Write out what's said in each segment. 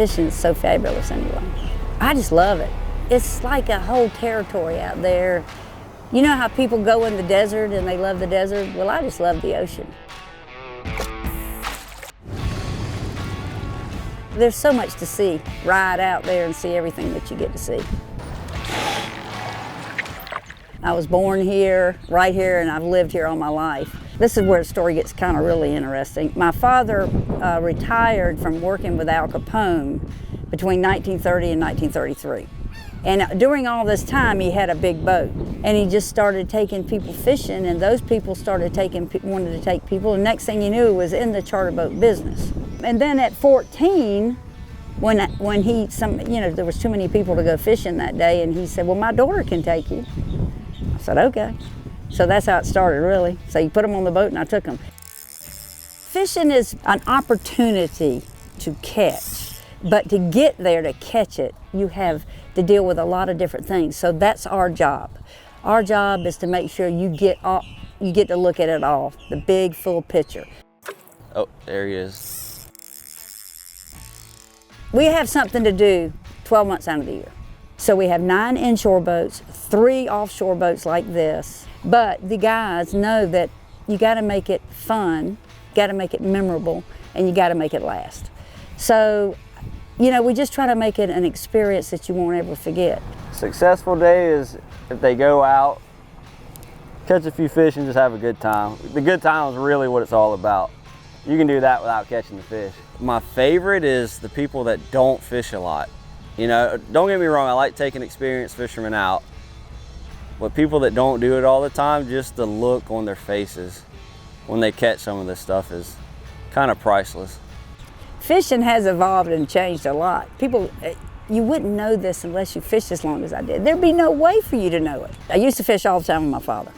Fishing is so fabulous anyway. I just love it. It's like a whole territory out there. You know how people go in the desert and they love the desert? Well, I just love the ocean. There's so much to see. Ride out there and see everything that you get to see. I was born here, right here, and I've lived here all my life. This is where the story gets kind of really interesting. My father retired from working with Al Capone between 1930 and 1933. And during all this time, he had a big boat. And he just started taking people fishing, and those people wanted to take people, and next thing you knew, he was in the charter boat business. And then at 14, when there was too many people to go fishing that day, and he said, well, my daughter can take you. I said, okay. So that's how it started, really. So you put them on the boat and I took them. Fishing is an opportunity to catch, but to get there to catch it, you have to deal with a lot of different things. So that's our job. Our job is to make sure you get to look at it all, the big, full picture. Oh, there he is. We have something to do 12 months out of the year. So we have 9 inshore boats, 3 offshore boats like this. But the guys know that you gotta make it fun, gotta make it memorable, and you gotta make it last. So, we just try to make it an experience that you won't ever forget. Successful day is if they go out, catch a few fish and just have a good time. The good time is really what it's all about. You can do that without catching the fish. My favorite is the people that don't fish a lot. Don't get me wrong, I like taking experienced fishermen out. But people that don't do it all the time, just the look on their faces when they catch some of this stuff is kind of priceless. Fishing has evolved and changed a lot. You wouldn't know this unless you fished as long as I did. There'd be no way for you to know it. I used to fish all the time with my father.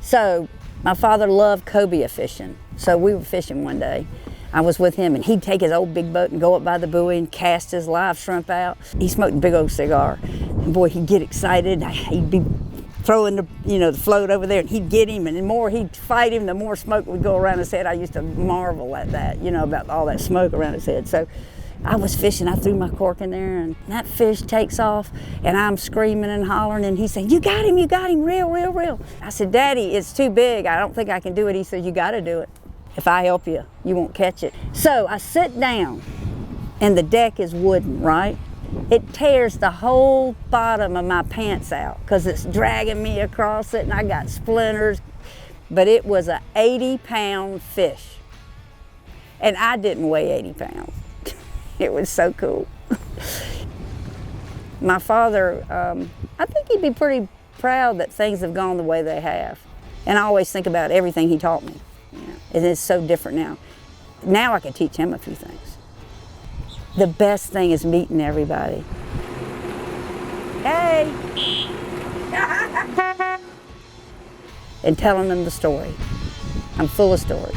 So my father loved cobia fishing. So we were fishing one day. I was with him, and he'd take his old big boat and go up by the buoy and cast his live shrimp out. He smoked a big old cigar, and boy, he'd get excited. He'd be throwing the float over there, and he'd get him, and the more he'd fight him, the more smoke would go around his head. I used to marvel at that, about all that smoke around his head. So I was fishing, I threw my cork in there, and that fish takes off, and I'm screaming and hollering, and he's saying, you got him, reel, reel, reel. I said, Daddy, it's too big, I don't think I can do it. He said, you gotta do it. If I help you, you won't catch it. So I sit down, and the deck is wooden, right? It tears the whole bottom of my pants out because it's dragging me across it, and I got splinters. But it was a 80-pound fish, and I didn't weigh 80 pounds. It was so cool. My father, I think he'd be pretty proud that things have gone the way they have. And I always think about everything he taught me. It is so different now. Now I can teach him a few things. The best thing is meeting everybody. Hey! And telling them the story. I'm full of stories.